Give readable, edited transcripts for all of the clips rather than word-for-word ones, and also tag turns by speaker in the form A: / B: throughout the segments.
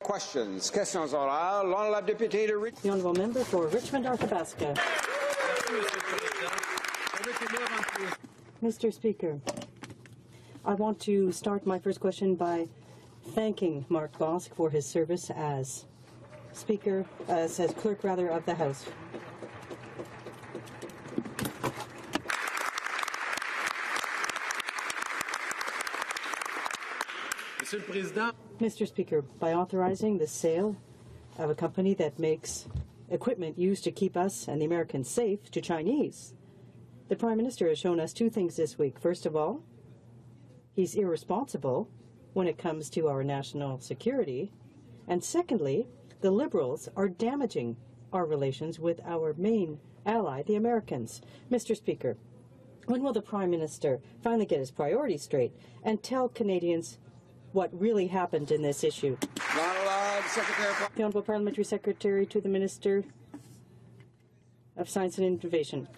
A: Questions. Questions orales. L'honorable député de Richmond.
B: The honourable member for Richmond-Arthabaska. Mr. Speaker, I want to start my first question by thanking Mark Bosk for his service as Speaker, as Clerk of the House. Mr. Speaker, by authorizing the sale of a company that makes equipment used to keep us and the Americans safe to Chinese, the Prime Minister has shown us two things this week. First of all, he's irresponsible when it comes to our national security. And secondly, the Liberals are damaging our relations with our main ally, the Americans. Mr. Speaker, when will the Prime Minister finally get his priorities straight and tell Canadians what really happened in this issue? The Honourable Parliamentary Secretary to the Minister of Science and Innovation.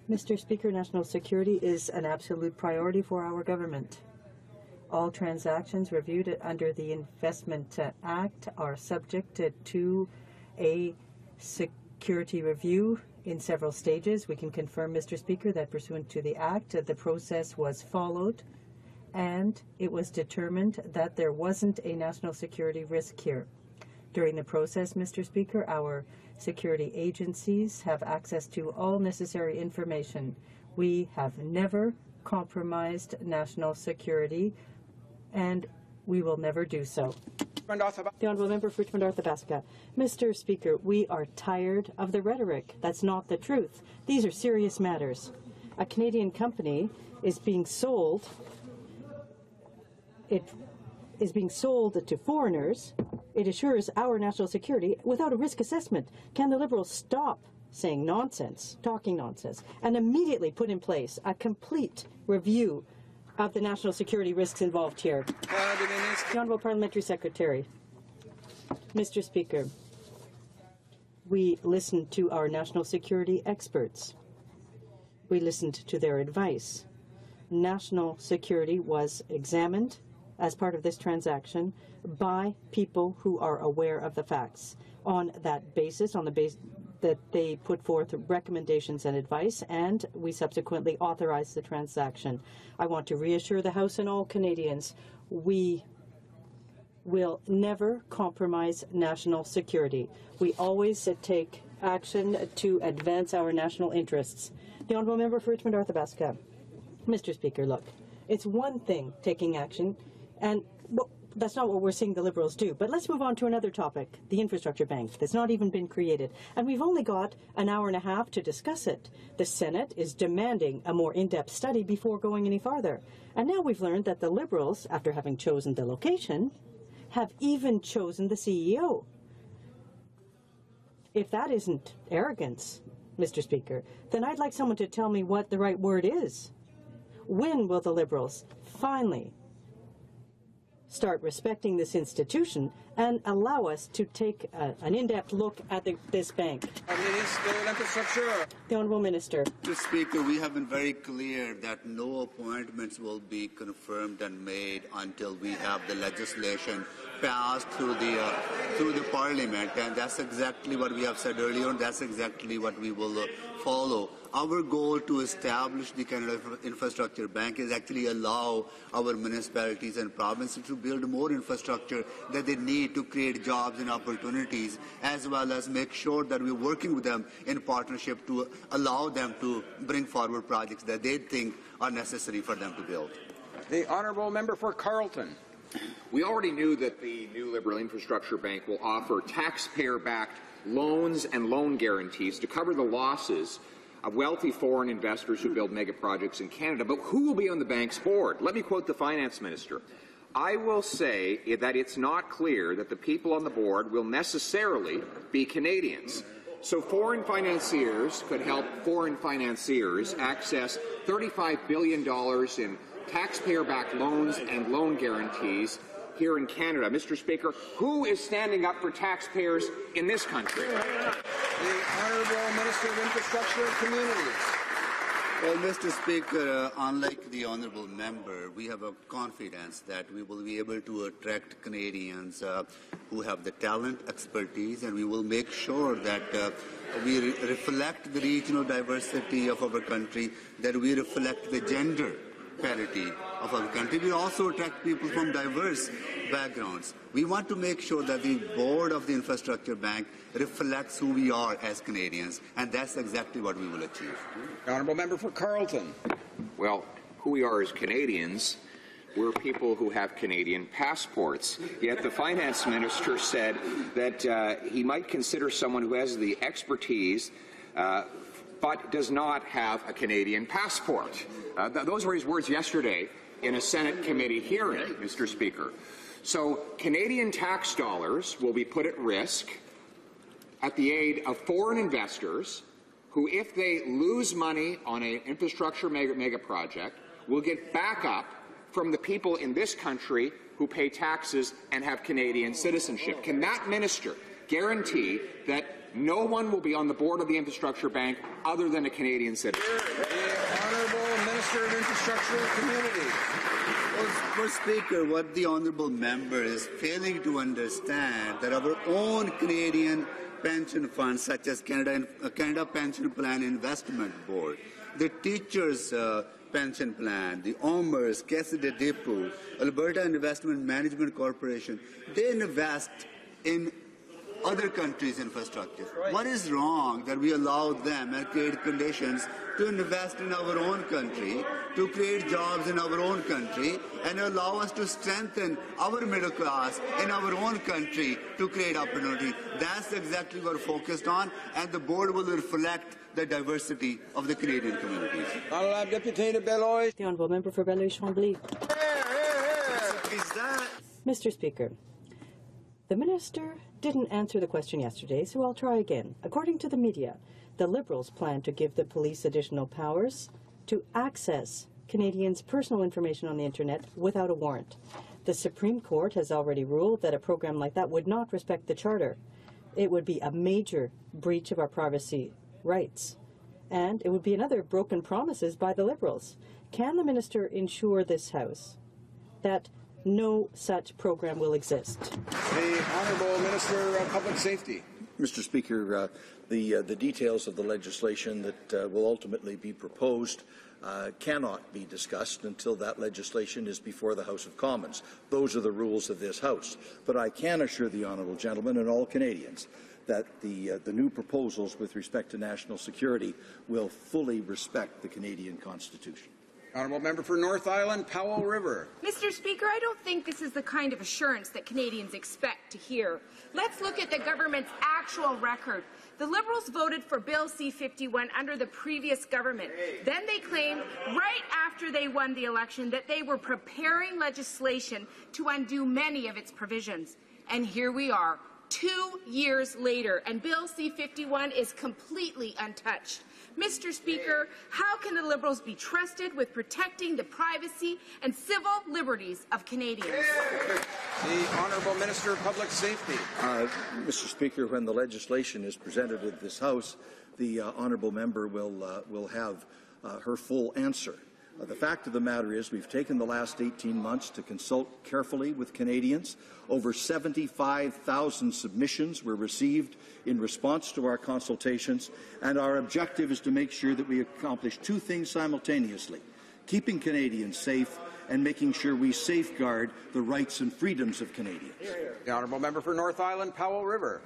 B: Mr. Speaker, national security is an absolute priority for our government. All transactions reviewed under the Investment Act are subject to a security review in several stages. We can confirm, Mr. Speaker, that pursuant to the Act, the process was followed and it was determined that there wasn't a national security risk here. During the process, Mr. Speaker, our security agencies have access to all necessary information. We have never compromised national security, and we will never do so. The Honourable Member for Richmond-Arthabaska. Mr. Speaker, we are tired of the rhetoric. That's not the truth. These are serious matters. A Canadian company is being sold. It is being sold to foreigners. It assures our national security without a risk assessment. Can the Liberals stop saying nonsense, talking nonsense, and immediately put in place a complete review of the national security risks involved here? The Honourable Parliamentary Secretary. Mr. Speaker, we listened to our national security experts. We listened to their advice. National security was examined as part of this transaction by people who are aware of the facts. On that basis, that they put forth recommendations and advice, and we subsequently authorized the transaction. I want to reassure the House and all Canadians, we will never compromise national security. We always take action to advance our national interests. The Honourable Member for Richmond-Arthabaska. Mr. Speaker, look, it's one thing taking action, and well, that's not what we're seeing the Liberals do. But let's move on to another topic, the infrastructure bank that's not even been created. And we've only got an hour and a half to discuss it. The Senate is demanding a more in-depth study before going any farther. And now we've learned that the Liberals, after having chosen the location, have even chosen the CEO. If that isn't arrogance, Mr. Speaker, then I'd like someone to tell me what the right word is. When will the Liberals finally start respecting this institution and allow us to take an in-depth look at this bank? The Honourable Minister.
C: Mr. Speaker, we have been very clear that no appointments will be confirmed and made until we have the legislation passed through the Parliament, and that's exactly what we have said earlier, and that's exactly what we will follow. Our goal to establish the Canada Infrastructure Bank is actually allow our municipalities and provinces to build more infrastructure that they need to create jobs and opportunities, as well as make sure that we're working with them in partnership to allow them to bring forward projects that they think are necessary for them to build.
A: The Honourable Member for Carleton.
D: We already knew that the new Liberal Infrastructure Bank will offer taxpayer-backed loans and loan guarantees to cover the losses of wealthy foreign investors who build mega projects in Canada. But who will be on the bank's board? Let me quote the Finance Minister. I will say that it's not clear that the people on the board will necessarily be Canadians. So foreign financiers could help foreign financiers access $35 billion in taxpayer-backed loans and loan guarantees here in Canada. Mr. Speaker, who is standing up for taxpayers in this country?
A: The Honourable Minister of Infrastructure and Communities.
C: Well, Mr. Speaker, unlike the honourable member, we have a confidence that we will be able to attract Canadians who have the talent, expertise, and we will make sure that we reflect the regional diversity of our country, that we reflect the gender parity of our country. We also attract people from diverse backgrounds. We want to make sure that the board of the Infrastructure Bank reflects who we are as Canadians, and that's exactly what we will achieve.
A: The honourable member for Carleton.
D: Well, who we are as Canadians, we're people who have Canadian passports. Yet the finance minister said that he might consider someone who has the expertise but does not have a Canadian passport. Those were his words yesterday in a Senate committee hearing, Mr. Speaker. So Canadian tax dollars will be put at risk at the aid of foreign investors who, if they lose money on an infrastructure mega project, will get backup from the people in this country who pay taxes and have Canadian citizenship. Can that minister guarantee that no one will be on the board of the Infrastructure Bank other than a Canadian citizen?
A: The Honourable Minister of Infrastructure and Communities.
C: Well, Speaker, what the honourable member is failing to understand that our own Canadian pension funds, such as Canada Pension Plan Investment Board, the teachers' pension plan, the OMERS, Caisse de Dépôt, Alberta Investment Management Corporation, they invest in other countries' infrastructure. Right. What is wrong that we allow them and create conditions to invest in our own country, to create jobs in our own country, and allow us to strengthen our middle class in our own country to create opportunity? That's exactly what we're focused on, and the board will reflect the diversity of the Canadian communities.
A: Honourable Deputy de Beloit.
B: The honourable member for Beloit-Chambly. Mr. Speaker, the minister didn't answer the question yesterday, so I'll try again. According to the media, the Liberals plan to give the police additional powers to access Canadians' personal information on the internet without a warrant. The Supreme Court has already ruled that a program like that would not respect the Charter. It would be a major breach of our privacy rights, and it would be another broken promises by the Liberals. Can the minister ensure this House that no such program will exist?
A: The Honourable Minister of Public Safety.
E: Mr. Speaker, the details of the legislation that will ultimately be proposed cannot be discussed until that legislation is before the House of Commons. Those are the rules of this House. But I can assure the honourable gentleman and all Canadians that the new proposals with respect to national security will fully respect the Canadian Constitution.
A: Honourable Member for North Island, Powell River.
F: Mr. Speaker, I don't think this is the kind of assurance that Canadians expect to hear. Let's look at the government's actual record. The Liberals voted for Bill C-51 under the previous government. Then they claimed, right after they won the election, that they were preparing legislation to undo many of its provisions. And here we are, 2 years later, and Bill C-51 is completely untouched. Mr. Speaker, how can the Liberals be trusted with protecting the privacy and civil liberties of Canadians?
A: The Honourable Minister of Public Safety.
E: Mr. Speaker, when the legislation is presented at this House, the honourable member will have her full answer. The fact of the matter is we've taken the last 18 months to consult carefully with Canadians. Over 75,000 submissions were received in response to our consultations, and our objective is to make sure that we accomplish two things simultaneously: keeping Canadians safe and making sure we safeguard the rights and freedoms of Canadians.
A: The Honourable Member for North Island, Powell River.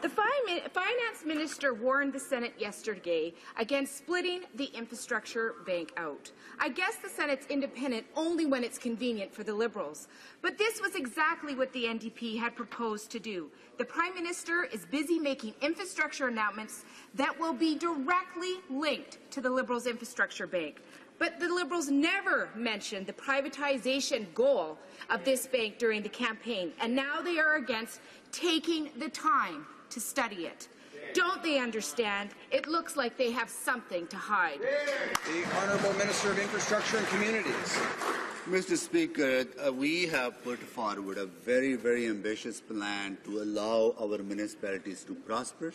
F: The Finance Minister warned the Senate yesterday against splitting the Infrastructure Bank out. I guess the Senate's independent only when it's convenient for the Liberals. But this was exactly what the NDP had proposed to do. The Prime Minister is busy making infrastructure announcements that will be directly linked to the Liberals' Infrastructure Bank. But the Liberals never mentioned the privatization goal of this bank during the campaign, and now they are against taking the time to study it. Don't they understand? It looks like they have something to hide.
A: The Honourable Minister of Infrastructure and Communities.
C: Mr. Speaker, we have put forward a very, very ambitious plan to allow our municipalities to prosper,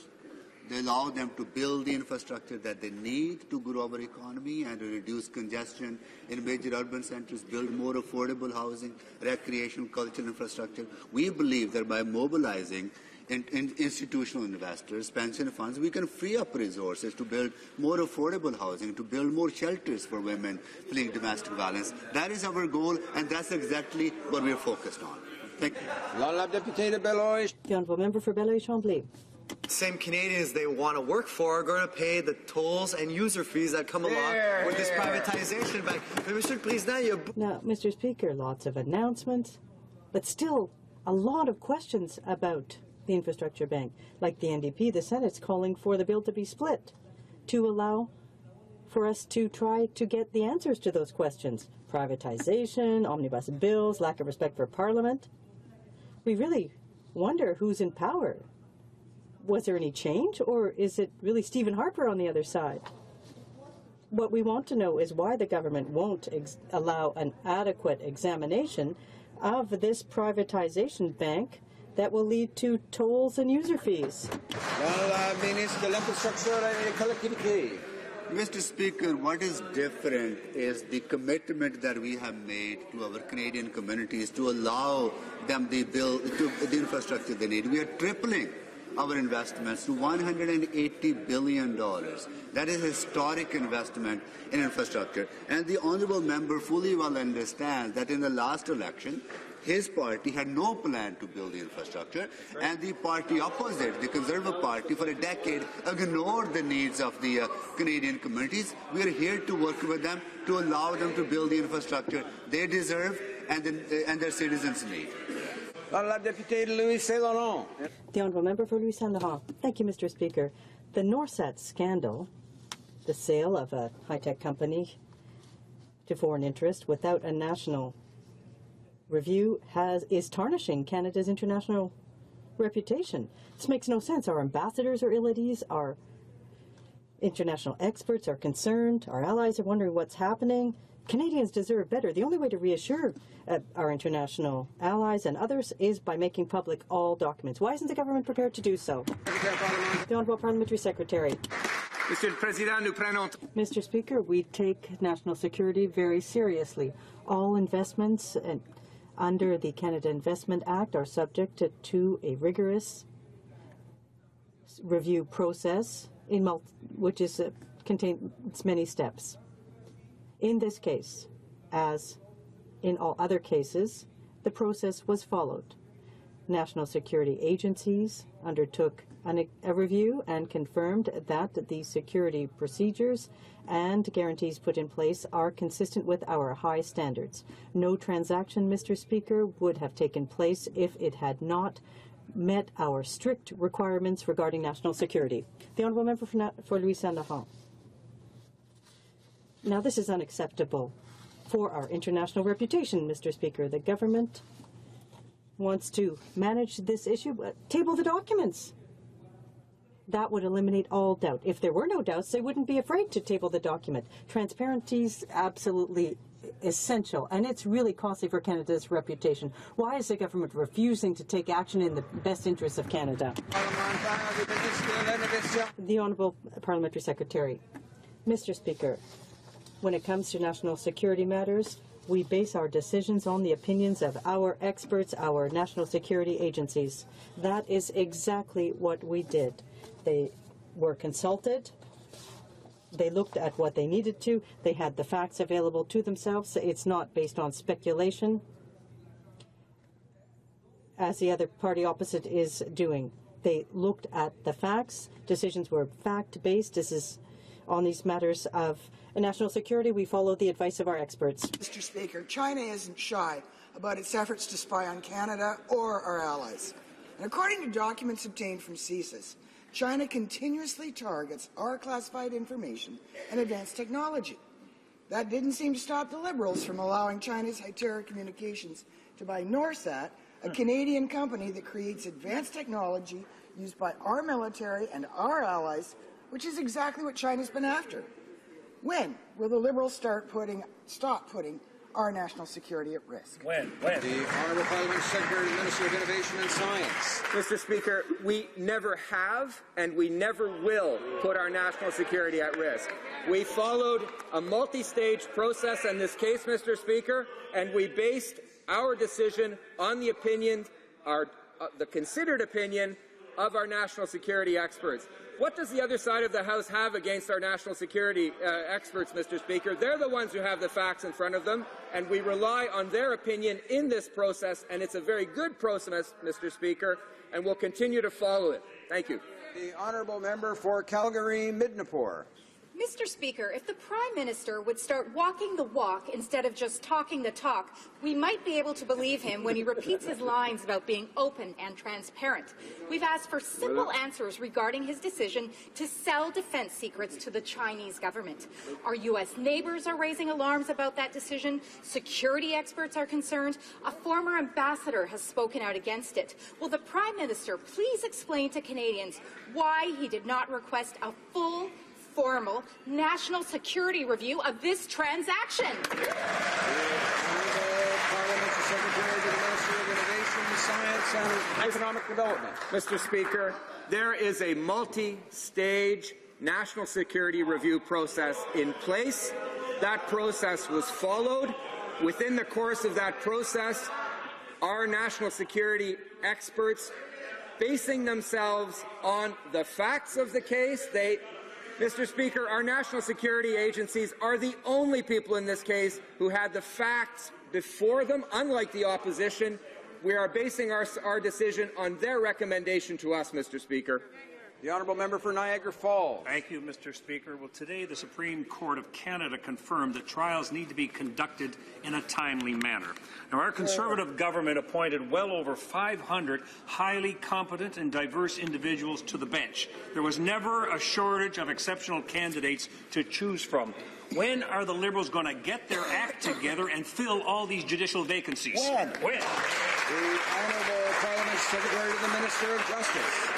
C: They allow them to build the infrastructure that they need to grow our economy and to reduce congestion in major urban centers, build more affordable housing, recreational, cultural infrastructure. We believe that by mobilizing institutional investors, pension funds, we can free up resources to build more affordable housing, to build more shelters for women fleeing domestic violence. That is our goal, and that's exactly what we're focused on. Thank you.
B: The Honourable Member for Belleuil-Chambly.
G: Same Canadians they want to work for are going to pay the tolls and user fees that come along with this privatization bank.
B: Now, Mr. Speaker, lots of announcements, but still a lot of questions about the infrastructure bank. Like the NDP, the Senate's calling for the bill to be split to allow for us to try to get the answers to those questions. Privatization, omnibus bills, lack of respect for Parliament. We really wonder who's in power. Was there any change, or is it really Stephen Harper on the other side? What we want to know is why the government won't allow an adequate examination of this privatization bank that will lead to tolls and user fees.
C: Mr. Speaker, what is different is the commitment that we have made to our Canadian communities to allow them the infrastructure they need. We are tripling our investments to $180 billion. That is a historic investment in infrastructure. And the honourable member fully well understands that in the last election, his party had no plan to build the infrastructure, and the party opposite, the Conservative Party, for a decade ignored the needs of the Canadian communities. We are here to work with them to allow them to build the infrastructure they deserve and their citizens need.
B: The Honourable Member for Louis Saint Laurent. Thank you, Mr. Speaker. The Norsat scandal, the sale of a high-tech company to foreign interest without a national review, is tarnishing Canada's international reputation. This makes no sense. Our ambassadors are ill at ease. Our international experts are concerned. Our allies are wondering what's happening. Canadians deserve better. The only way to reassure our international allies and others is by making public all documents. Why isn't the government prepared to do so? The Honourable Parliamentary Secretary. Mr. Speaker, we take national security very seriously. All investments under the Canada Investment Act are subject to a rigorous review process, which contains many steps. In this case, as in all other cases, the process was followed. National security agencies undertook a review and confirmed that the security procedures and guarantees put in place are consistent with our high standards. No transaction, Mr. Speaker, would have taken place if it had not met our strict requirements regarding national security. The Honourable Member for Louis Saint Laurent. Now, this is unacceptable for our international reputation, Mr. Speaker. The government wants to manage this issue, but table the documents. That would eliminate all doubt. If there were no doubts, they wouldn't be afraid to table the document. Transparency is absolutely essential, and it's really costly for Canada's reputation. Why is the government refusing to take action in the best interests of Canada? The Honourable Parliamentary Secretary. Mr. Speaker, when it comes to national security matters, we base our decisions on the opinions of our experts, our national security agencies. That is exactly what we did. They were consulted. They looked at what they needed to. They had the facts available to themselves. It's not based on speculation, as the other party opposite is doing. They looked at the facts. Decisions were fact-based. This is on these matters of national security. We follow the advice of our experts.
H: Mr. Speaker, China isn't shy about its efforts to spy on Canada or our allies. And according to documents obtained from CSIS, China continuously targets our classified information and advanced technology. That didn't seem to stop the Liberals from allowing China's Hytera Communications to buy Norsat, a Canadian company that creates advanced technology used by our military and our allies, which is exactly what China's been after. When will the Liberals stop putting our national security at risk.
A: When? The Honourable Parliamentary Secretary to the Minister of Innovation and Science.
I: Mr. Speaker, we never have and we never will put our national security at risk. We followed a multi-stage process in this case, Mr. Speaker, and we based our decision on the opinion, the considered opinion of our national security experts. What does the other side of the House have against our national security experts, Mr. Speaker? They're the ones who have the facts in front of them, and we rely on their opinion in this process, and it's a very good process, Mr. Speaker, and we'll continue to follow it. Thank you.
A: The Honourable Member for Calgary-Midnapore.
J: Mr. Speaker, if the Prime Minister would start walking the walk instead of just talking the talk, we might be able to believe him when he repeats his lines about being open and transparent. We've asked for simple answers regarding his decision to sell defense secrets to the Chinese government. Our U.S. neighbors are raising alarms about that decision. Security experts are concerned. A former ambassador has spoken out against it. Will the Prime Minister please explain to Canadians why he did not request a full, formal national security review of this transaction?
A: The Honourable Parliamentary Secretary to the Minister of Innovation, Science and Economic Development.
I: Mr. Speaker, there is a multi-stage national security review process in place. That process was followed. Within the course of that process, our national security experts, basing themselves on the facts of the case, Mr. Speaker, our national security agencies are the only people in this case who had the facts before them, unlike the opposition. We are basing our decision on their recommendation to us, Mr. Speaker.
A: The Honourable Member for Niagara Falls.
K: Thank you, Mr. Speaker. Well, today the Supreme Court of Canada confirmed that trials need to be conducted in a timely manner. Now, our Conservative government appointed well over 500 highly competent and diverse individuals to the bench. There was never a shortage of exceptional candidates to choose from. When are the Liberals going to get their act together and fill all these judicial vacancies?
A: When?
K: The
A: Honourable Parliamentary Secretary to the Minister of Justice.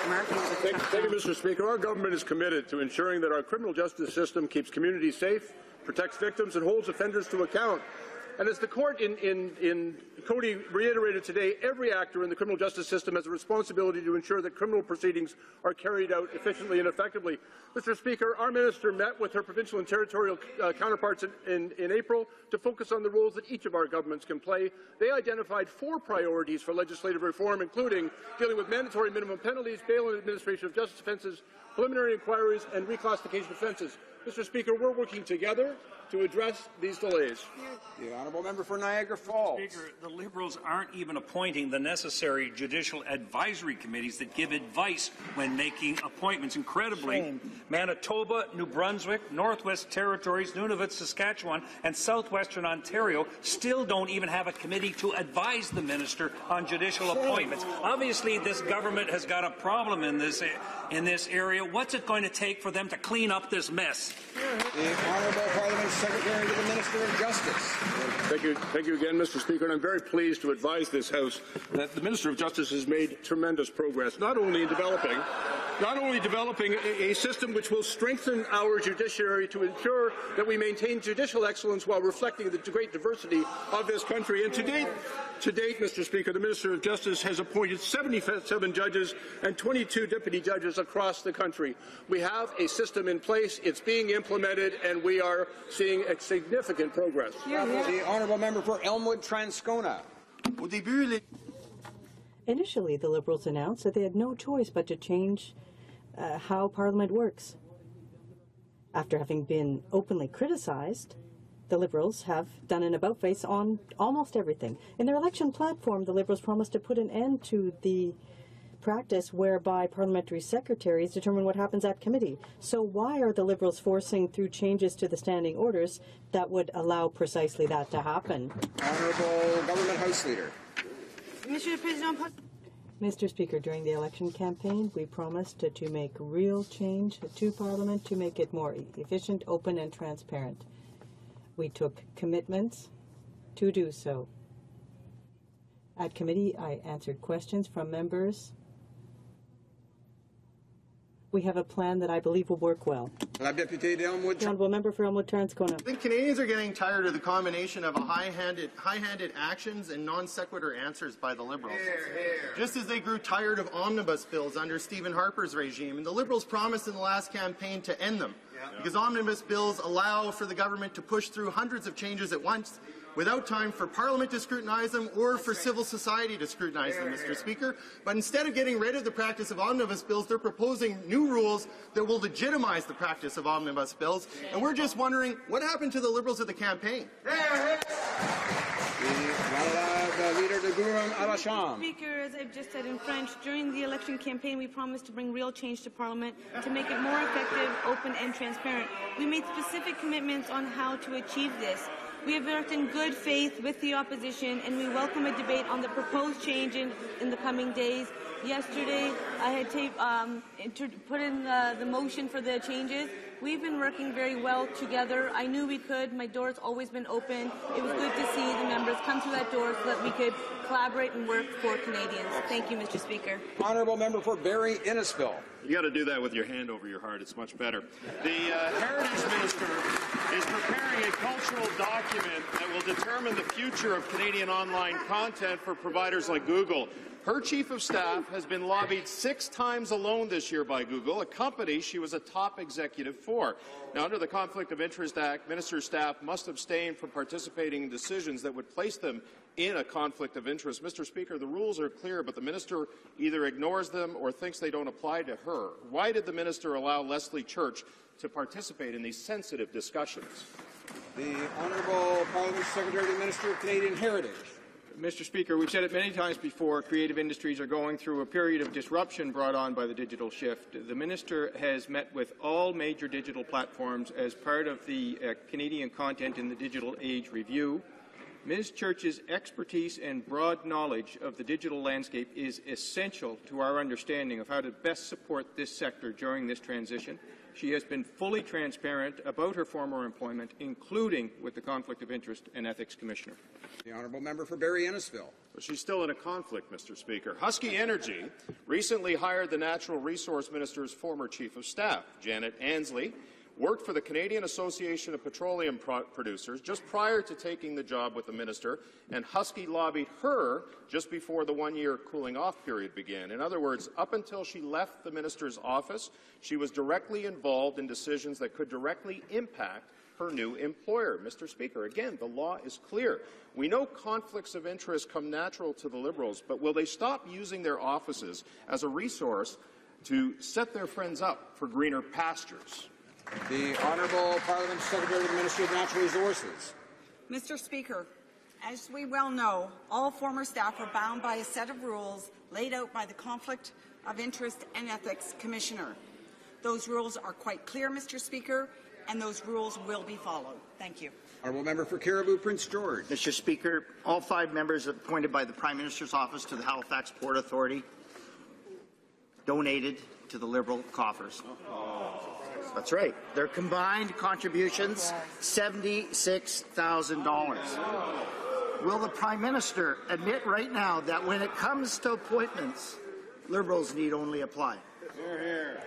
L: Thank you, Mr. Speaker. Our government is committed to ensuring that our criminal justice system keeps communities safe, protects victims, and holds offenders to account. And as the court in Cody reiterated today, every actor in the criminal justice system has a responsibility to ensure that criminal proceedings are carried out efficiently and effectively. Mr. Speaker, our minister met with her provincial and territorial counterparts in April to focus on the roles that each of our governments can play. They identified 4 priorities for legislative reform, including dealing with mandatory minimum penalties, bail and administration of justice offences, preliminary inquiries, and reclassification offences. Mr. Speaker, we're working together to address these delays.
A: The Honourable Member for Niagara Falls.
K: Speaker, the Liberals aren't even appointing the necessary judicial advisory committees that give advice when making appointments. Incredibly, Manitoba, New Brunswick, Northwest Territories, Nunavut, Saskatchewan, and Southwestern Ontario still don't even have a committee to advise the minister on judicial appointments. Obviously, this government has got a problem in this area. What's it going to take for them to clean up this mess?
A: The Honourable Parliamentary Secretary to the Minister of Justice.
L: Thank you again, Mr. Speaker, and I'm very pleased to advise this House that the Minister of Justice has made tremendous progress, not only developing a system which will strengthen our judiciary to ensure that we maintain judicial excellence while reflecting the great diversity of this country. And to date, Mr. Speaker, the Minister of Justice has appointed 77 judges and 22 deputy judges across the country. We have a system in place, it's being implemented, and we are seeing a significant progress.
A: The Honourable Member for Elmwood-Transcona.
B: Initially, the Liberals announced that they had no choice but to change how Parliament works. After having been openly criticized, the Liberals have done an about-face on almost everything. In their election platform, the Liberals promised to put an end to the practice whereby parliamentary secretaries determine what happens at committee. So why are the Liberals forcing through changes to the standing orders that would allow precisely that to happen?
A: Honourable Government House Leader.
B: Mr. Speaker, during the election campaign, we promised to make real change to Parliament to make it more efficient, open and transparent. We took commitments to do so. At committee, I answered questions from members We have a plan that I believe will work well.
M: La députée d'Elmwood.
B: The honourable member for Elmwood-Transcona.
N: I think Canadians are getting tired of the combination of high-handed actions and non sequitur answers by the Liberals. Just as they grew tired of omnibus bills under Stephen Harper's regime, and the Liberals promised in the last campaign to end them, because omnibus bills allow for the government to push through hundreds of changes at once without time for Parliament to scrutinize them or for civil society to scrutinize them, Mr. Speaker. But instead of getting rid of the practice of omnibus bills, they're proposing new rules that will legitimize the practice of omnibus bills. And we're just wondering, what happened to the Liberals at the campaign?
O: Speaker, as I've just said in French, during the election campaign we promised to bring real change to Parliament to make it more effective, open and transparent. We made specific commitments on how to achieve this. We have worked in good faith with the opposition, and we welcome a debate on the proposed change in the coming days. Yesterday, I had put in the motion for the changes. We've been working very well together. I knew we could. My door's always been open. It was good to see the members come through that door so that we could collaborate and work for Canadians. Thank you, Mr. Speaker.
M: Honourable member for Barrie Innisfil.
L: You got to do that with your hand over your heart. It's much better. The Heritage Minister is preparing a cultural document that will determine the future of Canadian online content for providers like Google. Her chief of staff has been lobbied 6 times alone this year by Google, a company she was a top executive for. Now, under the Conflict of Interest Act, minister staff must abstain from participating in decisions that would place them in a conflict of interest. Mr. Speaker, the rules are clear, but the minister either ignores them or thinks they don't apply to her. Why did the minister allow Leslie Church to participate in these sensitive discussions?
M: The Honourable Parliamentary Secretary to the Minister of Canadian Heritage.
P: Mr. Speaker, we've said it many times before, creative industries are going through a period of disruption brought on by the digital shift. The Minister has met with all major digital platforms as part of the Canadian Content in the Digital Age Review. Ms. Church's expertise and broad knowledge of the digital landscape is essential to our understanding of how to best support this sector during this transition. She has been fully transparent about her former employment, including with the Conflict of Interest and Ethics Commissioner.
M: The honourable member for Barrie Innisfil.
L: But she's still in a conflict, Mr. Speaker. Husky Energy recently hired the Natural Resource Minister's former chief of staff, Janet Ansley, worked for the Canadian Association of Petroleum Producers just prior to taking the job with the minister, and Husky lobbied her just before the one-year cooling-off period began. In other words, up until she left the minister's office, she was directly involved in decisions that could directly impact her new employer. Mr. Speaker, again, the law is clear. We know conflicts of interest come natural to the Liberals, but will they stop using their offices as a resource to set their friends up for greener pastures?
M: The Honourable Parliamentary Secretary to the Ministry of Natural Resources.
Q: Mr. Speaker, as we well know, all former staff are bound by a set of rules laid out by the Conflict of Interest and Ethics Commissioner. Those rules are quite clear, Mr. Speaker, and those rules will be followed. Thank you.
M: Honourable member for Caribou Prince George.
R: Mr. Speaker, all 5 members appointed by the Prime Minister's office to the Halifax Port Authority donated to the Liberal coffers. That's right. Their combined contributions, $76,000. Will the Prime Minister admit right now that when it comes to appointments, Liberals need only apply?
M: Hear, hear.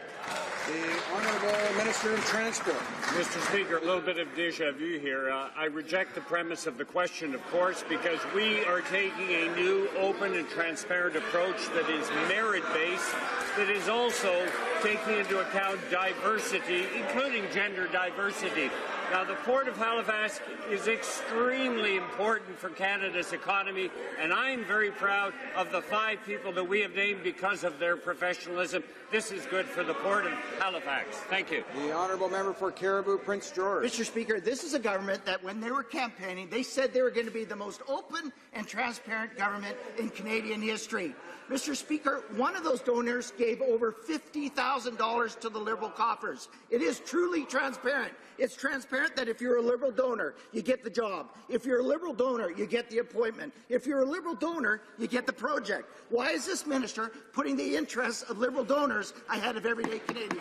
M: The Honourable Minister of Transport.
S: Mr. Speaker, a little bit of déjà vu here. I reject the premise of the question, of course, because we are taking a new, open and transparent approach that is merit-based, that is also taking into account diversity, including gender diversity. Now, the Port of Halifax is extremely important for Canada's economy, and I'm very proud of the 5 people that we have named because of their professionalism. This is good for the Port of Halifax. Thank you.
M: The Honourable Member for Caribou Prince George.
R: Mr. Speaker, this is a government that when they were campaigning, they said they were going to be the most open and transparent government in Canadian history. Mr. Speaker, one of those donors gave over $50,000 to the Liberal coffers. It is truly transparent. It's transparent that if you're a Liberal donor, you get the job. If you're a Liberal donor, you get the appointment. If you're a Liberal donor, you get the project. Why is this minister putting the interests of Liberal donors ahead of everyday Canadians?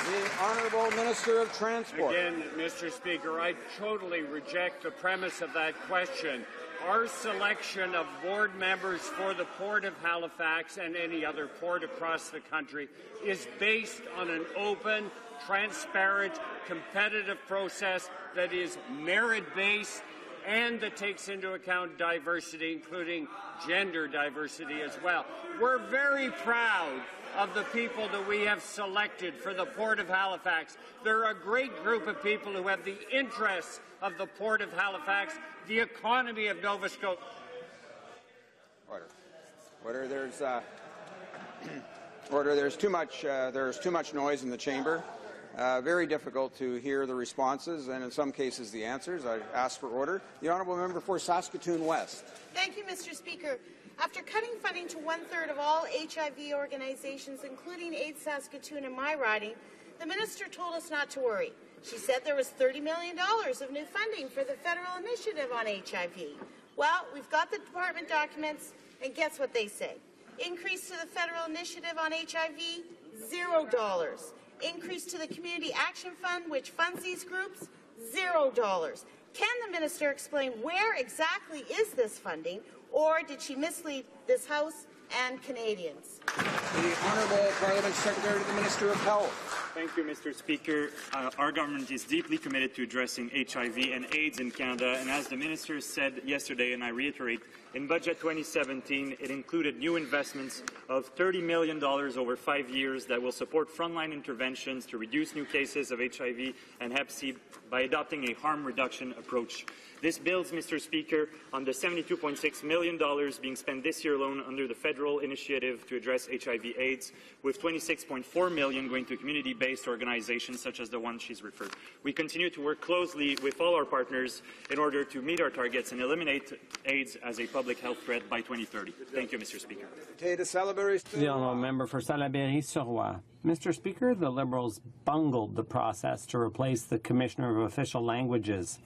M: The Honourable Minister of Transport.
S: Again, Mr. Speaker, I totally reject the premise of that question. our selection of board members for the Port of Halifax and any other port across the country is based on an open, transparent, competitive process that is merit-based and that takes into account diversity, including gender diversity as well. We're very proud of the people that we have selected for the Port of Halifax. They're a great group of people who have the interests of the Port of Halifax, the economy of Nova Scotia.
D: Order. There's too much noise in the chamber. Very difficult to hear the responses and in some cases the answers. I ask for order. The honourable member for Saskatoon West.
T: Thank you, Mr. Speaker. After cutting funding to 1/3 of all HIV organizations, including AIDS Saskatoon and my riding, the minister told us not to worry. She said there was $30 million of new funding for the federal initiative on HIV. Well, we've got the department documents, and guess what they say? Increase to the federal initiative on HIV, $0. Increase to the Community Action Fund, which funds these groups, $0. Can the minister explain where exactly is this funding, or did she mislead this House and Canadians?
M: The Honourable Parliamentary Secretary to the Minister of Health.
U: Thank you, Mr. Speaker. Our government is deeply committed to addressing HIV and AIDS in Canada, and as the Minister said yesterday, and I reiterate, in Budget 2017, it included new investments of $30 million over 5 years that will support frontline interventions to reduce new cases of HIV and Hep C by adopting a harm reduction approach. This builds, Mr. Speaker, on the $72.6 million being spent this year alone under the federal initiative to address HIV/AIDS, with $26.4 million going to community-based organizations such as the one she's referred. We continue to work closely with all our partners in order to meet our targets and eliminate AIDS as a public health threat by 2030. Thank you, Mr. Speaker.
V: The honourable member for Salaberry-sur-Roi. Mr. Speaker, the Liberals bungled the process to replace the Commissioner of Official Languages,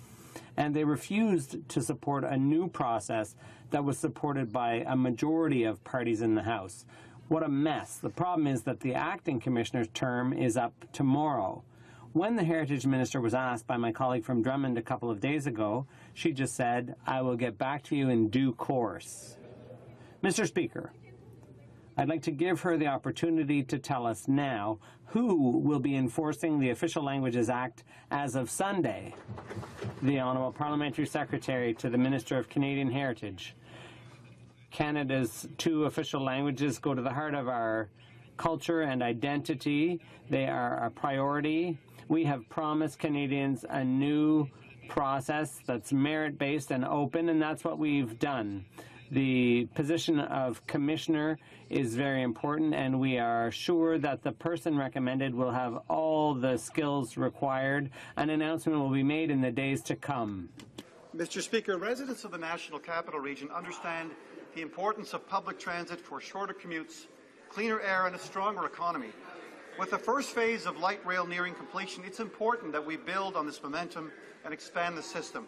V: and they refused to support a new process that was supported by a majority of parties in the House. What a mess. The problem is that the acting commissioner's term is up tomorrow. When the Heritage Minister was asked by my colleague from Drummond a couple of days ago, she just said, "I will get back to you in due course." Mr. Speaker, I'd like to give her the opportunity to tell us now who will be enforcing the Official Languages Act as of Sunday. The Honourable Parliamentary Secretary to the Minister of Canadian Heritage. Canada's 2 official languages go to the heart of our culture and identity. They are a priority. We have promised Canadians a new process that's merit-based and open, and that's what we've done. The position of Commissioner is very important, and we are sure that the person recommended will have all the skills required. An announcement will be made in the days to come.
W: Mr. Speaker, residents of the National Capital Region understand the importance of public transit for shorter commutes, cleaner air, and a stronger economy. With the first phase of light rail nearing completion, it's important that we build on this momentum and expand the system.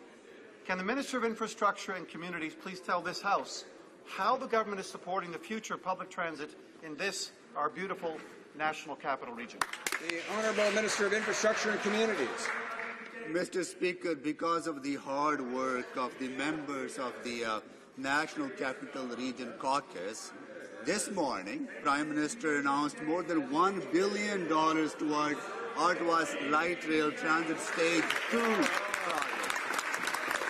W: Can the Minister of Infrastructure and Communities please tell this House how the government is supporting the future of public transit in this, our beautiful National Capital Region?
M: The Honourable Minister of Infrastructure and Communities.
C: Mr. Speaker, because of the hard work of the members of the National Capital Region Caucus, this morning, Prime Minister announced more than $1 billion toward Ottawa's light rail transit stage 2 project.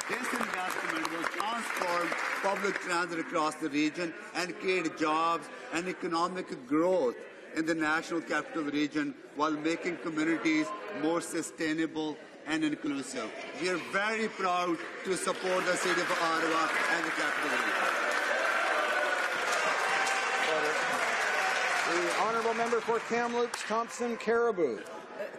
C: This investment will transform public transit across the region and create jobs and economic growth in the National Capital Region while making communities more sustainable and inclusive. We are very proud to support the City of Ottawa and the Capital Region.
M: The Honourable Member for Kamloops, Thompson, Caribou.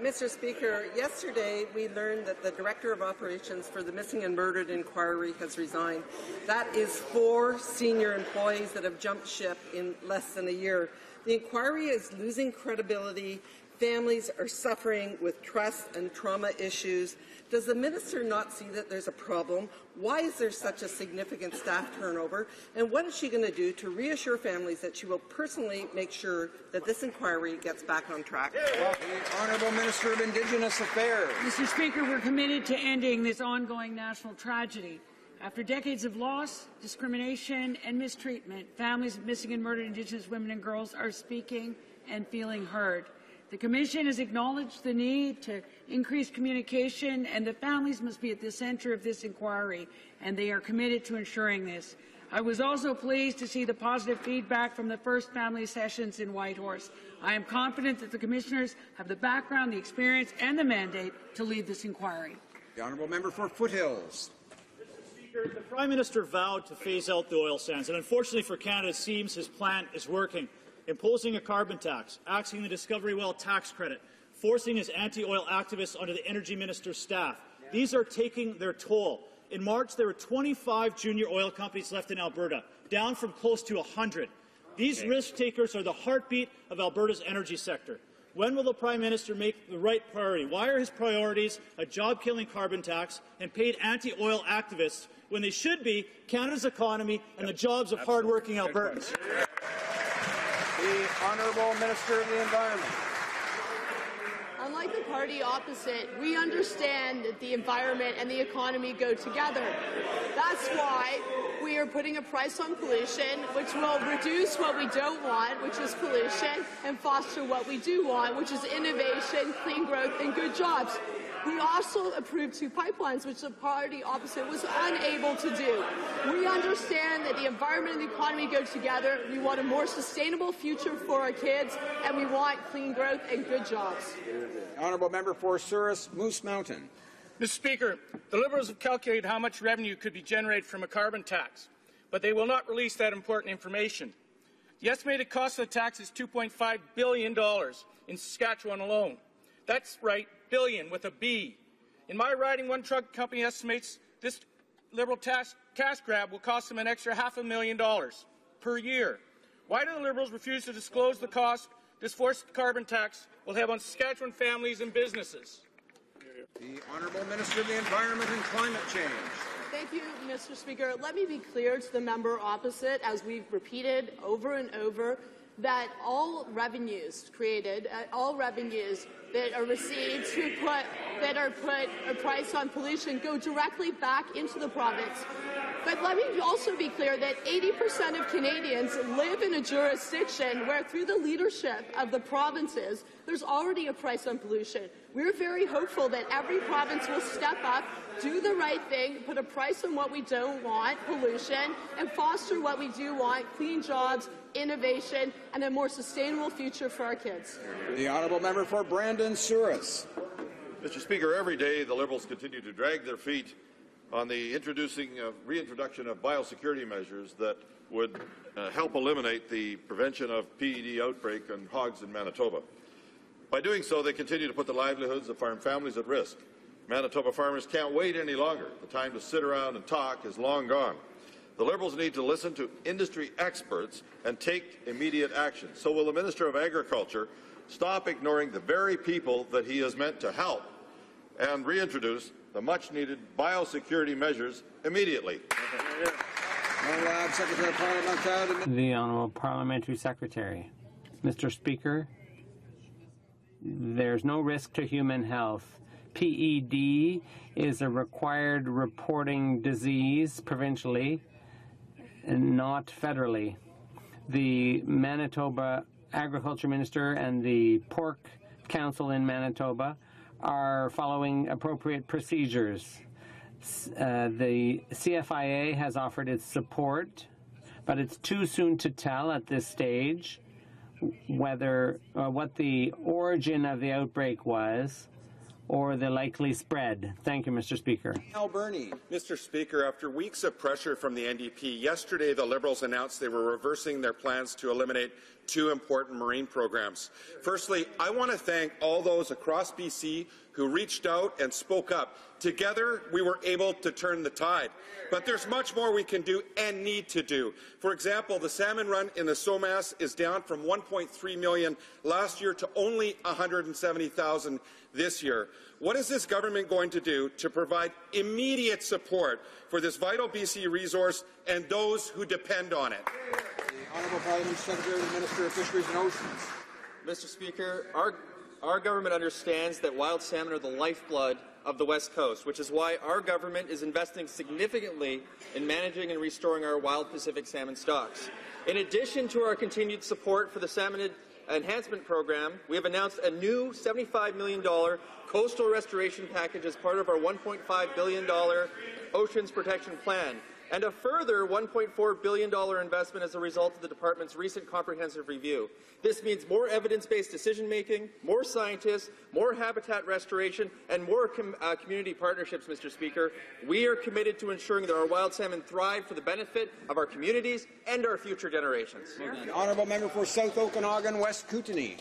X: Mr. Speaker, yesterday we learned that the Director of Operations for the Missing and Murdered Inquiry has resigned. That is 4 senior employees that have jumped ship in less than a year. The inquiry is losing credibility. Families are suffering with trust and trauma issues. Does the Minister not see that there's a problem? Why is there such a significant staff turnover? And what is she going to do to reassure families that she will personally make sure that this inquiry gets back on track?
M: Well, the Honourable Minister of Indigenous Affairs.
Y: Mr. Speaker, we're committed to ending this ongoing national tragedy.
E: After decades of loss, discrimination, and mistreatment, families of missing and murdered Indigenous women and girls are speaking and feeling heard. The Commission has acknowledged the need to increase communication, and the families must be at the centre of this inquiry, and they are committed to ensuring this. I was also pleased to see the positive feedback from the first family sessions in Whitehorse. I am confident that the Commissioners have the background, the experience, and the mandate to lead this inquiry.
A: The honourable member for Foothills.
F: The Prime Minister vowed to phase out the oil sands, and unfortunately for Canada, it seems his plan is working. Imposing a carbon tax, axing the Discovery Well tax credit, forcing his anti-oil activists onto the Energy Minister's staff. These are taking their toll. In March, there were 25 junior oil companies left in Alberta, down from close to 100. These risk-takers are the heartbeat of Alberta's energy sector. When will the Prime Minister make the right priority? Why are his priorities a job-killing carbon tax and paid anti-oil activists when they should be Canada's economy and the jobs of hard-working Albertans?
A: The Honourable Minister of the Environment.
G: Unlike the party opposite, we understand that the environment and the economy go together. That's why we are putting a price on pollution, which will reduce what we don't want, which is pollution, and foster what we do want, which is innovation, clean growth, and good jobs. We also approved 2 pipelines, which the party opposite was unable to do. We understand that the environment and the economy go together. We want a more sustainable future for our kids, and we want clean growth and good jobs.
A: Honourable member for Souris Moose Mountain.
H: Mr. Speaker, the Liberals have calculated how much revenue could be generated from a carbon tax, but they will not release that important information. The estimated cost of the tax is $2.5 billion in Saskatchewan alone. That's right, billion with a B. In my riding, one truck company estimates this Liberal cash grab will cost them an extra $500,000 per year. Why do the Liberals refuse to disclose the cost this forced carbon tax will have on Saskatchewan families and businesses?
A: The Honourable Minister of the Environment and Climate Change.
G: Thank you, Mr. Speaker. Let me be clear to the member opposite, as we've repeated over and over, that all revenues created, all revenues that are received that are put a price on pollution go directly back into the province. But let me also be clear that 80% of Canadians live in a jurisdiction where, through the leadership of the provinces, there's already a price on pollution. We're very hopeful that every province will step up, do the right thing, put a price on what we don't want, pollution, and foster what we do want, clean jobs, innovation, and a more sustainable future for our kids.
A: The honourable member for Brandon Souris.
Y: Mr. Speaker, every day the Liberals continue to drag their feet on the reintroduction of biosecurity measures that would help eliminate the prevention of PED outbreak on hogs in Manitoba. By doing so, they continue to put the livelihoods of farm families at risk. Manitoba farmers can't wait any longer. The time to sit around and talk is long gone. The Liberals need to listen to industry experts and take immediate action. So will the Minister of Agriculture stop ignoring the very people that he is meant to help and reintroduce the much-needed biosecurity measures immediately?
V: The Honourable Parliamentary Secretary. Mr. Speaker, there's no risk to human health. PED is a required reporting disease provincially and not federally. The Manitoba Agriculture Minister and the Pork Council in Manitoba are following appropriate procedures. The CFIA has offered its support, but it's too soon to tell at this stage whether what the origin of the outbreak was or the likely spread. Thank you, Mr. Speaker.
A: Alberni.
Z: Mr. Speaker, after weeks of pressure from the NDP, yesterday the Liberals announced they were reversing their plans to eliminate 2 important marine programs. Firstly, I want to thank all those across BC who reached out and spoke up. Together, we were able to turn the tide. But there's much more we can do and need to do. For example, the salmon run in the Somas is down from 1.3 million last year to only 170,000 this year. What is this government going to do to provide immediate support for this vital BC resource and those who depend on it?
A: The Honourable Parliamentary Secretary and Minister of Fisheries and Oceans.
I: Mr. Speaker, our government understands that wild salmon are the lifeblood
B: of the West Coast, which is why our government is investing significantly in managing and restoring our wild Pacific salmon stocks. In addition to our continued support for the Salmon Enhancement Program, we have announced a new $75 million coastal restoration package as part of our $1.5 billion Oceans Protection Plan, and a further $1.4 billion investment as a result of the Department's recent comprehensive review. This means more evidence-based decision-making, more scientists, more habitat restoration, and more community partnerships, Mr. Speaker. We are committed to ensuring that our wild salmon thrive for the benefit of our communities and our future generations.
M: The honourable member for South Okanagan, West Kootenay.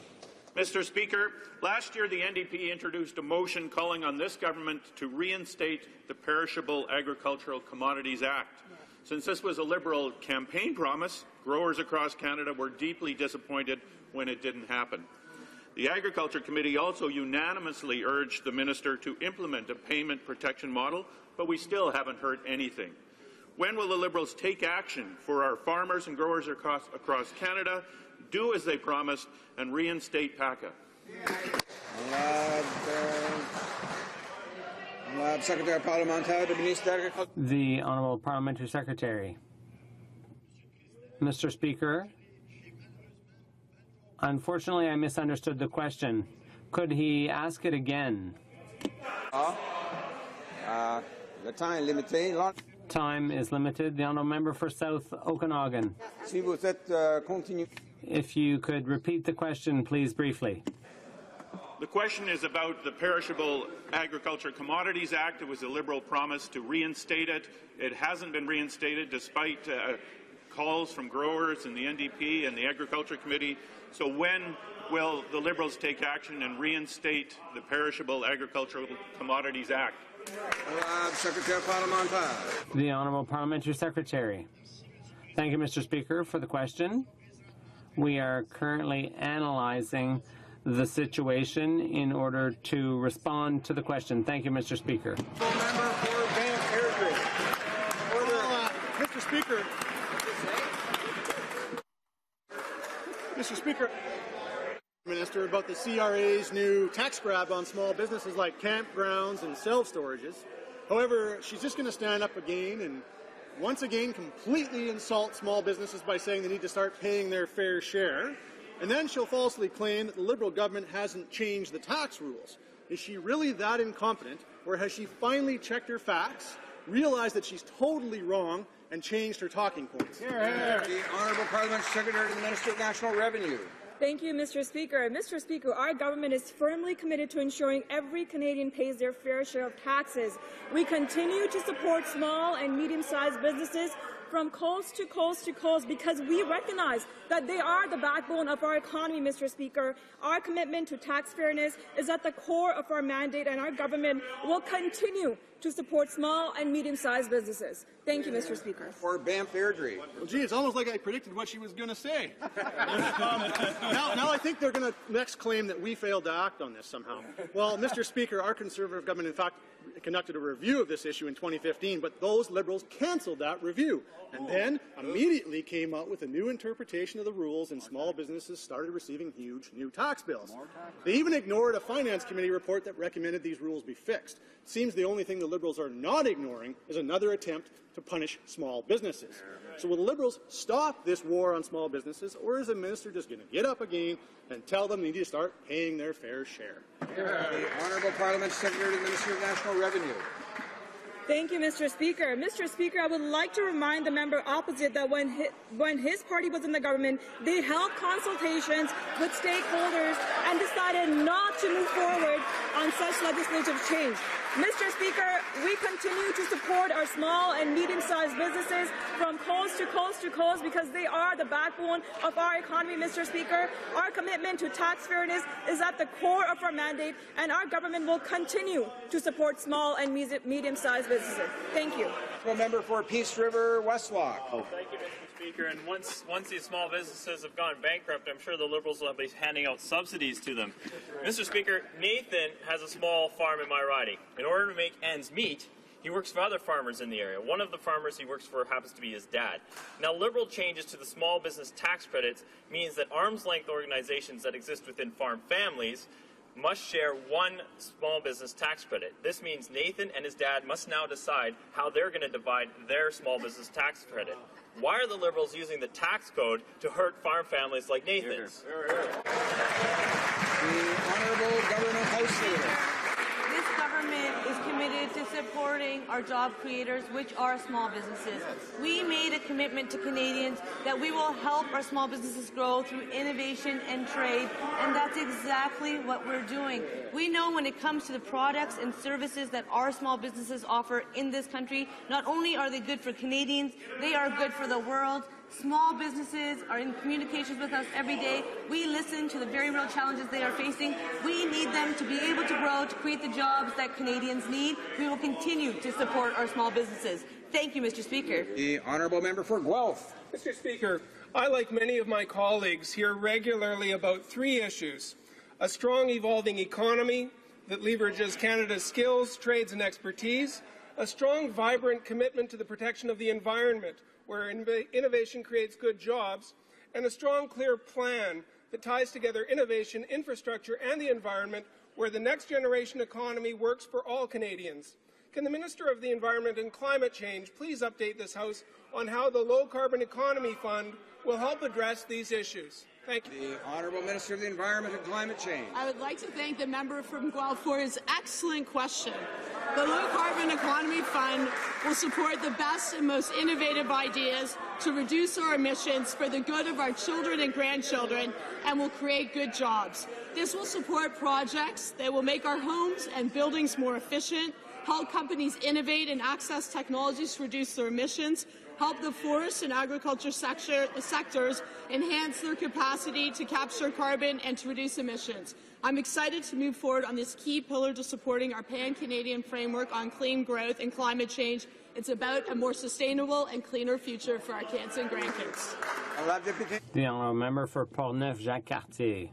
J: Mr. Speaker, last year the NDP introduced a motion calling on this government to reinstate the Perishable Agricultural Commodities Act. Since this was a Liberal campaign promise, growers across Canada were deeply disappointed when it didn't happen. The Agriculture Committee also unanimously urged the minister to implement a payment protection model, but we still haven't heard anything. When will the Liberals take action for our farmers and growers across Canada, do as they promised, and reinstate PACA?
M: Secretary Parliamentary, the Minister.
V: The Honourable Parliamentary Secretary. Mr. Speaker, unfortunately I misunderstood the question. Could he ask it again?
M: The time limited.
V: Time is limited. The Honourable Member for South Okanagan. If you could repeat the question, please, briefly.
J: The question is about the Perishable Agriculture Commodities Act. It was a Liberal promise to reinstate it. It hasn't been reinstated despite calls from growers and the NDP and the Agriculture Committee. So when will the Liberals take action and reinstate the Perishable Agricultural Commodities Act?
M: Secretary Parliamentary.
V: The Honourable Parliamentary Secretary. Thank you, Mr. Speaker, for the question. We are currently analyzing the situation in order to respond to the question. Thank you, Mr. Speaker.
W: Mr. Speaker, Minister, about the CRA's new tax grab on small businesses like campgrounds and self-storages. However, she's just going to stand up again and once again completely insult small businesses by saying they need to start paying their fair share. And then she'll falsely claim that the Liberal government hasn't changed the tax rules. Is she really that incompetent, or has she finally checked her facts, realized that she's totally wrong, and changed her talking points?
M: The Honourable Parliamentary Secretary to the Minister of National Revenue.
K: Thank you, Mr. Speaker. Mr. Speaker, our government is firmly committed to ensuring every Canadian pays their fair share of taxes. We continue to support small and medium-sized businesses from coast to coast to coast because we recognize that they are the backbone of our economy, Mr. Speaker. Our commitment to tax fairness is at the core of our mandate, and our government will continue to support small and medium-sized businesses. Thank you, Mr. Speaker.
M: For Banff Airdrie.
W: Well, gee, it's almost like I predicted what she was going to say. Now I think they're going to next claim that we failed to act on this somehow. Well, Mr. Speaker, our Conservative government, in fact, conducted a review of this issue in 2015, but those Liberals cancelled that review and then immediately came out with a new interpretation of the rules, and small businesses started receiving huge new tax bills. They even ignored a Finance Committee report that recommended these rules be fixed. It seems the only thing the Liberals are not ignoring is another attempt to punish small businesses. So will the Liberals stop this war on small businesses, or is the minister just going to get up again and tell them they need to start paying their fair share?
M: The Honourable Parliamentary Secretary to the Minister of National Revenue.
K: Thank you, Mr. Speaker. Mr. Speaker, I would like to remind the member opposite that when his party was in the government, they held consultations with stakeholders and decided not to move forward on such legislative change. Mr. Speaker, we continue to support our small and medium-sized businesses from coast to coast to coast because they are the backbone of our economy, Mr. Speaker. Our commitment to tax fairness is at the core of our mandate, and our government will continue to support small and medium-sized businesses. Thank you.
M: Member for Peace River, Westlock.
U: Thank you, Mr. Speaker. And once these small businesses have gone bankrupt, I'm sure the Liberals will be handing out subsidies to them. Mr. Speaker, Nathan has a small farm in my riding. In order to make ends meet, he works for other farmers in the area. One of the farmers he works for happens to be his dad. Now, Liberal changes to the small business tax credits means that arm's-length organizations that exist within farm families
L: must share one small business tax credit. This means Nathan and his dad must now decide how they're going to divide their small business tax credit. Why are the Liberals using the tax code to hurt farm families like Nathan's?
M: The Honourable Government House Leader.
N: This government is committed to supporting our job creators, which are small businesses. We made a commitment to Canadians that we will help our small businesses grow through innovation and trade, and that's exactly what we're doing. We know when it comes to the products and services that our small businesses offer in this country, not only are they good for Canadians, they are good for the world. Small businesses are in communications with us every day. We listen to the very real challenges they are facing. We need them to be able to grow, to create the jobs that Canadians need. We will continue to support our small businesses. Thank you, Mr. Speaker.
M: The Honourable Member for Guelph.
O: Mr. Speaker, I, like many of my colleagues, hear regularly about three issues: a strong, evolving economy that leverages Canada's skills, trades and expertise, a strong, vibrant commitment to the protection of the environment, where innovation creates good jobs, and a strong, clear plan that ties together innovation, infrastructure, and the environment, where the next generation economy works for all Canadians. Can the Minister of the Environment and Climate Change please update this House on how the Low Carbon Economy Fund will help address these issues? Thank you.
M: The Honourable Minister of the Environment and Climate Change.
G: I would like to thank the member from Guelph for his excellent question. The Low Carbon Economy Fund will support the best and most innovative ideas to reduce our emissions for the good of our children and grandchildren, and will create good jobs. This will support projects that will make our homes and buildings more efficient, help companies innovate and access technologies to reduce their emissions, help the forest and agriculture sectors enhance their capacity to capture carbon and to reduce emissions. I'm excited to move forward on this key pillar to supporting our pan-Canadian framework on clean growth and climate change. It's about a more sustainable and cleaner future for our kids and grandkids.
V: The Honourable Member for Portneuf-Jacques-Cartier.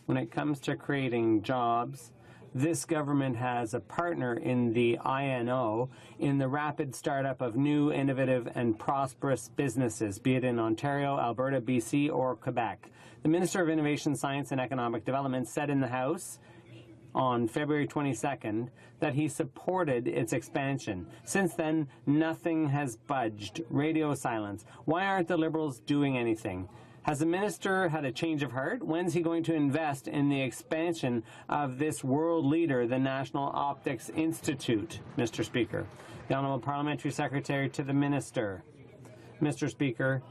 V: When it comes to creating jobs, this government has a partner in the INO in the rapid startup of new, innovative and prosperous businesses, be it in Ontario, Alberta, BC or Quebec. The Minister of Innovation, Science and Economic Development said in the House on February 22nd that he supported its expansion. Since then, nothing has budged. Radio silence. Why aren't the Liberals doing anything? Has the minister had a change of heart? When's he going to invest in the expansion of this world leader, the National Optics Institute, Mr. Speaker? The Honourable Parliamentary Secretary to the Minister. Mr. Speaker,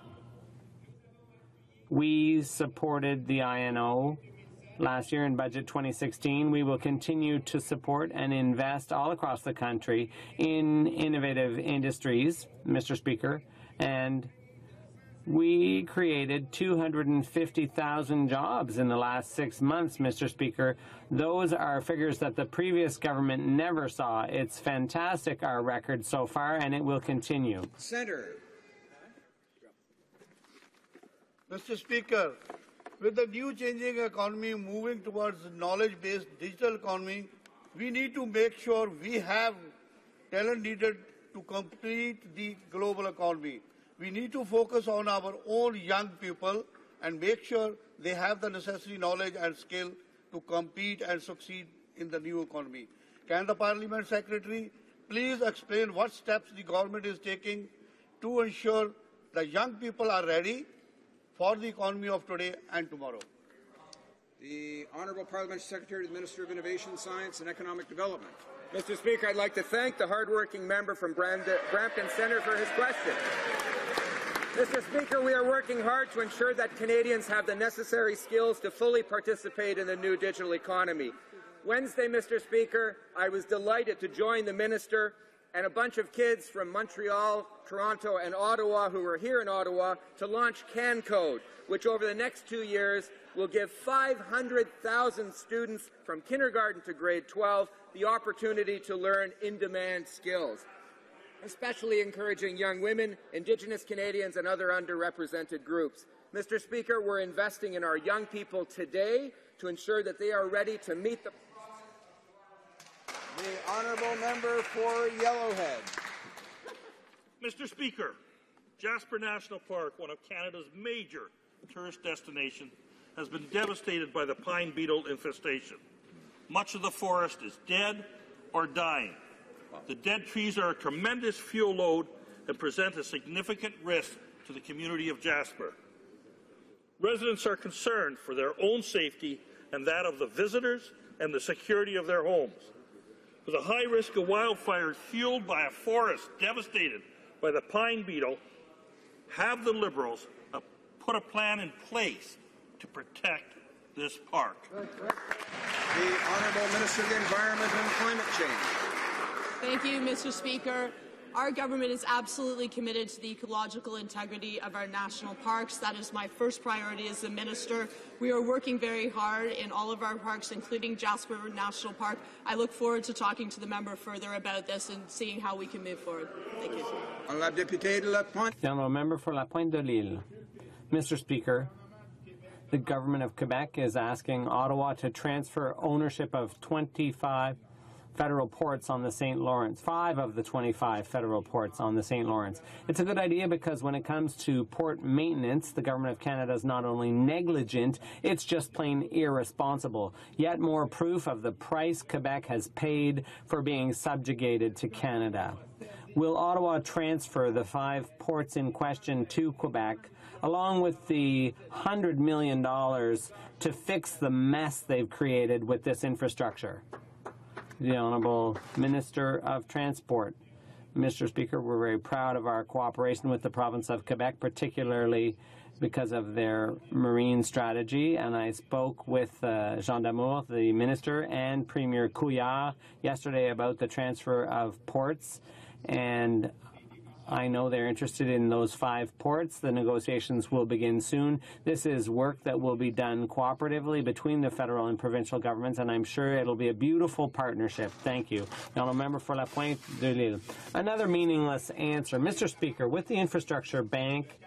V: we supported the INO last year in Budget 2016. We will continue to support and invest all across the country in innovative industries, Mr. Speaker, and we created 250,000 jobs in the last 6 months, Mr. Speaker. Those are figures that the previous government never saw. It's fantastic, our record so far, and it will continue.
M: Senator.
P: Mr. Speaker, with the new changing economy moving towards knowledge-based digital economy, we need to make sure we have talent needed to complete the global economy. We need to focus on our own young people and make sure they have the necessary knowledge and skill to compete and succeed in the new economy. Can the Parliament Secretary please explain what steps the government is taking to ensure the young people are ready for the economy of today and tomorrow?
M: The Honourable Parliamentary Secretary to the Minister of Innovation, Science and Economic Development.
I: Mr. Speaker, I'd like to thank the hard-working member from Brampton Centre for his question. Mr. Speaker, we are working hard to ensure that Canadians have the necessary skills to fully participate in the new digital economy. Wednesday, Mr. Speaker, I was delighted to join the Minister and a bunch of kids from Montreal, Toronto and Ottawa who are here in Ottawa to launch CanCode, which over the next 2 years will give 500,000 students from kindergarten to grade 12 the opportunity to learn in-demand skills, especially encouraging young women, Indigenous Canadians and other underrepresented groups. Mr. Speaker, we're investing in our young people today to ensure that they are ready to meet the...
M: The Honourable Member for Yellowhead.
Q: Mr. Speaker, Jasper National Park, one of Canada's major tourist destinations, has been devastated by the pine beetle infestation. Much of the forest is dead or dying. The dead trees are a tremendous fuel load and present a significant risk to the community of Jasper. Residents are concerned for their own safety and that of the visitors and the security of their homes. With a high risk of wildfires fueled by a forest devastated by the pine beetle, have the Liberals put a plan in place to protect this park?
A: The Honourable Minister of the Environment and Climate Change.
G: Thank you, Mr. Speaker. Our government is absolutely committed to the ecological integrity of our national parks. That is my first priority as a minister. We are working very hard in all of our parks, including Jasper National Park. I look forward to talking to the member further about this and seeing how we can move forward. Thank you.
V: The honourable member for La Pointe de l'Île. Mr. Speaker, the government of Quebec is asking Ottawa to transfer ownership of 25 federal ports on the St. Lawrence, 5 of the 25 federal ports on the St. Lawrence. It's a good idea because when it comes to port maintenance, the government of Canada is not only negligent, it's just plain irresponsible. Yet more proof of the price Quebec has paid for being subjugated to Canada. Will Ottawa transfer the 5 ports in question to Quebec, along with the $100 million to fix the mess they've created with this infrastructure? The Honourable Minister of Transport. Mr. Speaker, we're very proud of our cooperation with the province of Quebec, particularly because of their marine strategy. And I spoke with Jean Damour, the Minister, and Premier Couillard yesterday about the transfer of ports. And I know they're interested in those 5 ports. The negotiations will begin soon. This is work that will be done cooperatively between the federal and provincial governments, and I'm sure it'll be a beautiful partnership. Thank you. The honourable member for La Pointe de l'Île. Another meaningless answer. Mr. Speaker, with the Infrastructure Bank,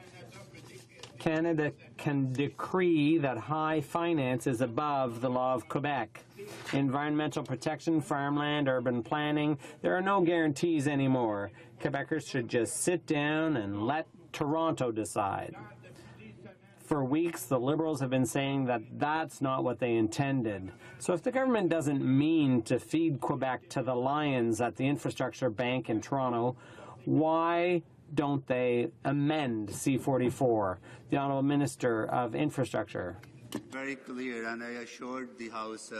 V: Canada can decree that high finance is above the law of Quebec. Environmental protection, farmland, urban planning, there are no guarantees anymore. Quebecers should just sit down and let Toronto decide. For weeks, the Liberals have been saying that that's not what they intended. So if the government doesn't mean to feed Quebec to the lions at the Infrastructure Bank in Toronto, why don't they amend C-44? The Honourable Minister of Infrastructure.
C: Very clear, and I assured the House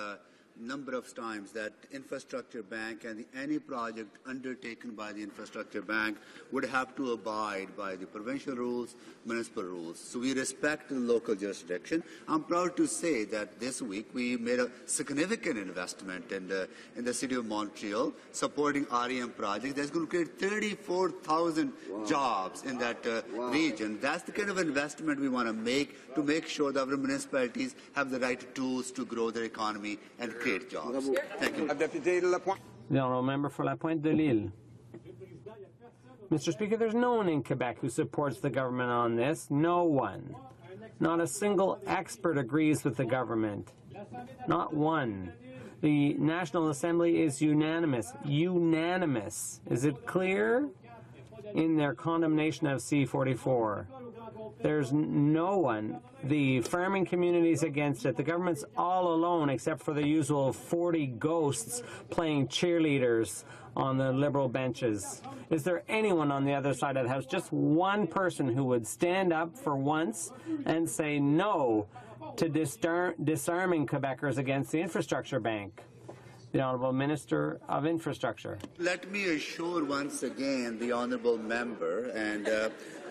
C: number of times that Infrastructure Bank and any project undertaken by the Infrastructure Bank would have to abide by the provincial rules, municipal rules. So we respect the local jurisdiction. I'm proud to say that this week we made a significant investment in the city of Montreal, supporting REM projects. That's going to create 34,000 jobs in that region. That's the kind of investment we want to make sure that our municipalities have the right tools to grow their economy and create jobs. Thank you.
V: The honourable member for La Pointe de l'Île. Mr. Speaker, there's no one in Quebec who supports the government on this. No one. Not a single expert agrees with the government. Not one. The National Assembly is unanimous. Unanimous. Is it clear? In their condemnation of C-44. There's no one. The farming community is against it. The government's all alone except for the usual 40 ghosts playing cheerleaders on the Liberal benches. Is there anyone on the other side of the House, just one person who would stand up for once and say no to disarming Quebecers against the Infrastructure Bank? The Honourable Minister of Infrastructure.
C: Let me assure once again the Honourable Member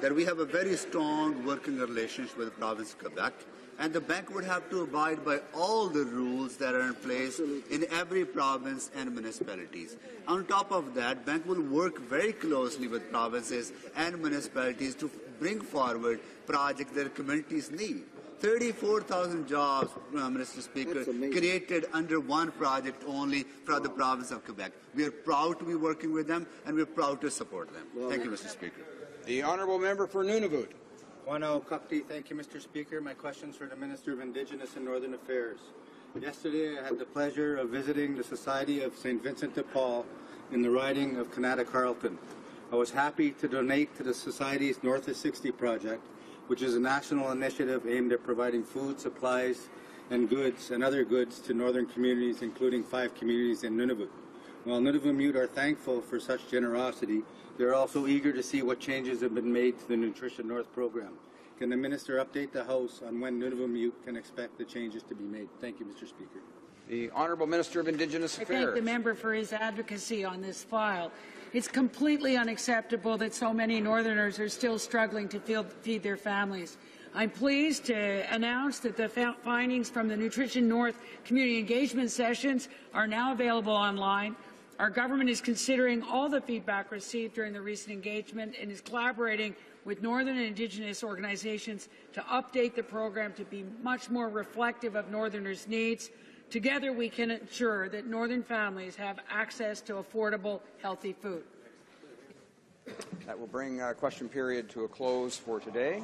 C: that we have a very strong working relationship with the province of Quebec, and the bank would have to abide by all the rules that are in place in every province and municipalities. On top of that, bank will work very closely with provinces and municipalities to bring forward projects that communities need. 34,000 jobs, Mr. Speaker, created under one project only for the province of Quebec. We are proud to be working with them, and we are proud to support them. Thank you, Mr. Speaker.
M: The Honourable Member for Nunavut.
D: Thank you, Mr. Speaker. My questions for the Minister of Indigenous and Northern Affairs. Yesterday, I had the pleasure of visiting the Society of St. Vincent de Paul in the riding of Kanata Carleton. I was happy to donate to the Society's North of 60 project which is a national initiative aimed at providing food, supplies, and goods and other goods to northern communities, including 5 communities in Nunavut. While Nunavut are thankful for such generosity, they're also eager to see what changes have been made to the Nutrition North program. Can the Minister update the House on when Nunavut can expect the changes to be made? Thank you, Mr. Speaker.
M: The Honourable Minister of Indigenous Affairs.
E: I thank the member for his advocacy on this file. It's completely unacceptable that so many Northerners are still struggling to feed their families. I'm pleased to announce that the findings from the Nutrition North community engagement sessions are now available online. Our government is considering all the feedback received during the recent engagement and is collaborating with Northern and Indigenous organizations to update the program to be much more reflective of Northerners' needs. Together, we can ensure that Northern families have access to affordable, healthy food.
M: That will bring question period to a close for today.